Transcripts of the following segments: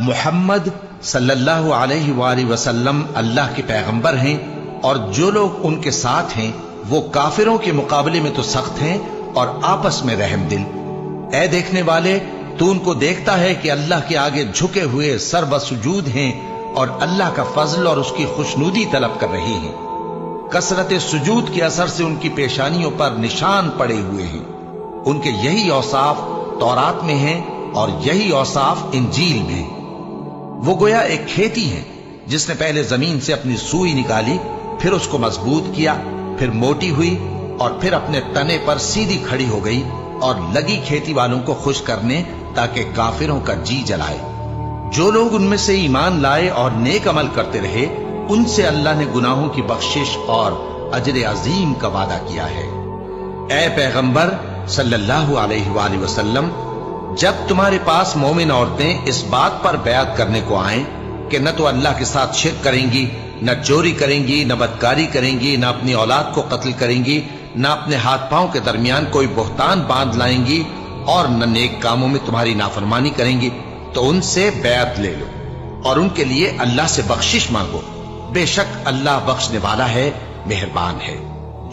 محمد صلی اللہ علیہ وآلہ وسلم اللہ کے پیغمبر ہیں، اور جو لوگ ان کے ساتھ ہیں وہ کافروں کے مقابلے میں تو سخت ہیں اور آپس میں رحم دل۔ اے دیکھنے والے، تو ان کو دیکھتا ہے کہ اللہ کے آگے جھکے ہوئے سر بسجود ہیں اور اللہ کا فضل اور اس کی خوشنودی طلب کر رہے ہیں۔ کثرت سجود کے اثر سے ان کی پیشانیوں پر نشان پڑے ہوئے ہیں۔ ان کے یہی اوصاف تورات میں ہیں اور یہی اوصاف انجیل میں ہیں۔ وہ گویا ایک کھیتی ہے جس نے پہلے زمین سے اپنی سوئی نکالی، پھر اس کو مضبوط کیا، پھر موٹی ہوئی اور پھر اپنے تنے پر سیدھی کھڑی ہو گئی اور لگی کھیتی والوں کو خوش کرنے تاکہ کافروں کا جی جلائے۔ جو لوگ ان میں سے ایمان لائے اور نیک عمل کرتے رہے، ان سے اللہ نے گناہوں کی بخشش اور اجر عظیم کا وعدہ کیا ہے۔ اے پیغمبر صلی اللہ علیہ وآلہ وسلم، جب تمہارے پاس مومن عورتیں اس بات پر بیعت کرنے کو آئیں کہ نہ تو اللہ کے ساتھ شرک کریں گی، نہ چوری کریں گی، نہ بدکاری کریں گی، نہ اپنی اولاد کو قتل کریں گی، نہ اپنے ہاتھ پاؤں کے درمیان کوئی بہتان باندھ لائیں گی، اور نہ نیک کاموں میں تمہاری نافرمانی کریں گی، تو ان سے بیعت لے لو اور ان کے لیے اللہ سے بخشش مانگو، بے شک اللہ بخشنے والا ہے، مہربان ہے۔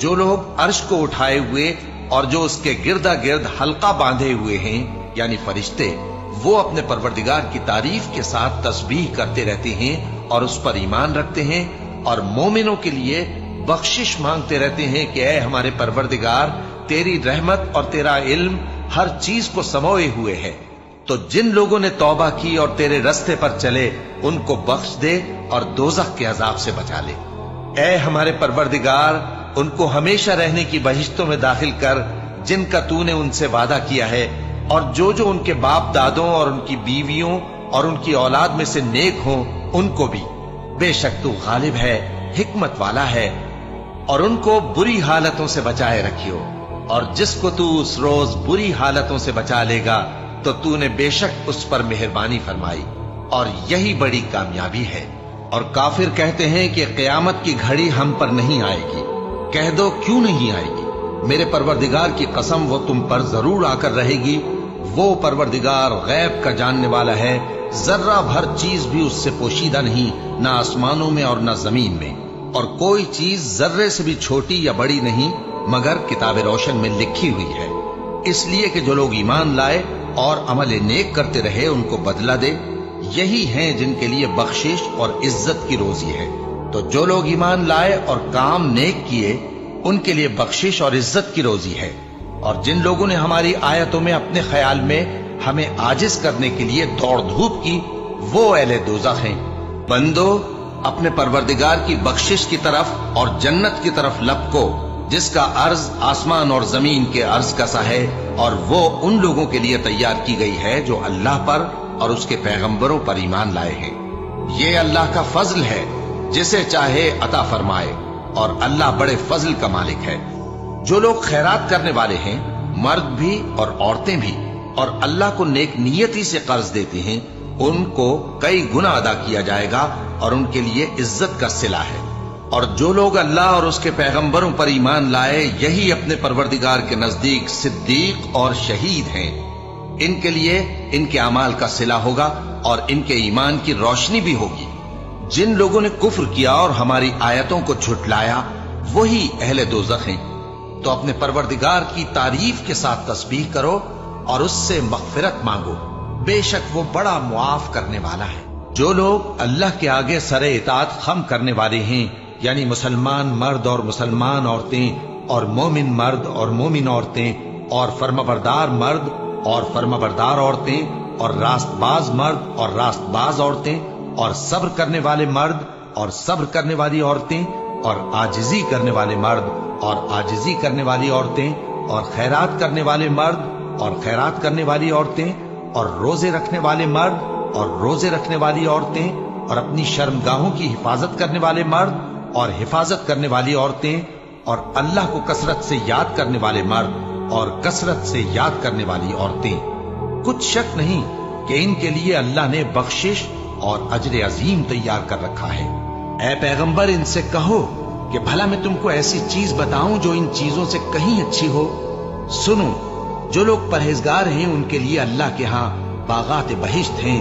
جو لوگ عرش کو اٹھائے ہوئے اور جو اس کے گردا گرد حلقہ باندھے ہوئے ہیں یعنی فرشتے، وہ اپنے پروردگار کی تعریف کے ساتھ تسبیح کرتے رہتے ہیں اور اس پر ایمان رکھتے ہیں، اور مومنوں کے لیے بخشش مانگتے رہتے ہیں کہ اے ہمارے پروردگار، تیری رحمت اور تیرا علم ہر چیز کو سموئے ہوئے ہے، تو جن لوگوں نے توبہ کی اور تیرے رستے پر چلے ان کو بخش دے اور دوزخ کے عذاب سے بچا لے۔ اے ہمارے پروردگار، ان کو ہمیشہ رہنے کی بہشتوں میں داخل کر جن کا تو نے ان سے وعدہ کیا ہے، اور جو ان کے باپ دادوں اور ان کی بیویوں اور ان کی اولاد میں سے نیک ہوں ان کو بھی، بے شک تو غالب ہے، حکمت والا ہے۔ اور ان کو بری حالتوں سے بچائے رکھیو، اور جس کو تو اس روز بری حالتوں سے بچا لے گا تو تو نے بے شک اس پر مہربانی فرمائی، اور یہی بڑی کامیابی ہے۔ اور کافر کہتے ہیں کہ قیامت کی گھڑی ہم پر نہیں آئے گی۔ کہہ دو کیوں نہیں آئے گی؟ میرے پروردگار کی قسم وہ تم پر ضرور آ کر رہے گی۔ وہ پروردگار غیب کا جاننے والا ہے، ذرہ بھر چیز بھی اس سے پوشیدہ نہیں، نہ آسمانوں میں اور نہ زمین میں، اور کوئی چیز ذرے سے بھی چھوٹی یا بڑی نہیں مگر کتاب روشن میں لکھی ہوئی ہے۔ اس لیے کہ جو لوگ ایمان لائے اور عمل نیک کرتے رہے ان کو بدلہ دے، یہی ہیں جن کے لیے بخشش اور عزت کی روزی ہے۔ تو جو لوگ ایمان لائے اور کام نیک کیے ان کے لیے بخشش اور عزت کی روزی ہے، اور جن لوگوں نے ہماری آیتوں میں اپنے خیال میں ہمیں عاجز کرنے کے لیے دوڑ دھوپ کی، وہ اہل دوزخ ہیں۔ بندو، اپنے پروردگار کی بخشش کی طرف اور جنت کی طرف لپکو جس کا عرض آسمان اور زمین کے عرض کا سا ہے، اور وہ ان لوگوں کے لیے تیار کی گئی ہے جو اللہ پر اور اس کے پیغمبروں پر ایمان لائے ہیں۔ یہ اللہ کا فضل ہے، جسے چاہے عطا فرمائے، اور اللہ بڑے فضل کا مالک ہے۔ جو لوگ خیرات کرنے والے ہیں، مرد بھی اور عورتیں بھی، اور اللہ کو نیک نیتی سے قرض دیتے ہیں، ان کو کئی گنا ادا کیا جائے گا اور ان کے لیے عزت کا صلہ ہے۔ اور جو لوگ اللہ اور اس کے پیغمبروں پر ایمان لائے، یہی اپنے پروردگار کے نزدیک صدیق اور شہید ہیں۔ ان کے لیے ان کے اعمال کا صلہ ہوگا اور ان کے ایمان کی روشنی بھی ہوگی۔ جن لوگوں نے کفر کیا اور ہماری آیتوں کو جھٹلایا، وہی اہل دوزخ ہیں۔ تو اپنے پروردگار کی تعریف کے ساتھ تسبیح کرو اور اس سے مغفرت مانگو، بے شک وہ بڑا معاف کرنے والا ہے۔ جو لوگ اللہ کے آگے سر اطاعت خم کرنے والے ہیں، یعنی مسلمان مرد اور مسلمان عورتیں، اور مومن مرد اور مومن عورتیں، اور فرمانبردار مرد اور فرمانبردار عورتیں، اور راست باز مرد اور راست باز عورتیں، اور صبر کرنے والے مرد اور صبر کرنے والی عورتیں، اور عاجزی کرنے والے مرد اور عاجزی کرنے والی عورتیں، اور خیرات کرنے والے مرد اور خیرات کرنے والی عورتیں، اور روزے رکھنے والے مرد اور روزے رکھنے والی عورتیں، اور اپنی شرمگاہوں کی حفاظت کرنے والے مرد اور حفاظت کرنے والی عورتیں، اور اللہ کو کثرت سے یاد کرنے والے مرد اور کثرت سے یاد کرنے والی عورتیں۔ کچھ شک نہیں کہ ان کے لیے اللہ نے بخشش اور اجر عظیم تیار کر رکھا ہے۔ اے پیغمبر، ان سے کہو کہ بھلا میں تم کو ایسی چیز بتاؤں جو ان چیزوں سے کہیں اچھی ہو؟ سنو، جو لوگ پرہیزگار ہیں ان کے لیے اللہ کے ہاں باغات بہشت ہیں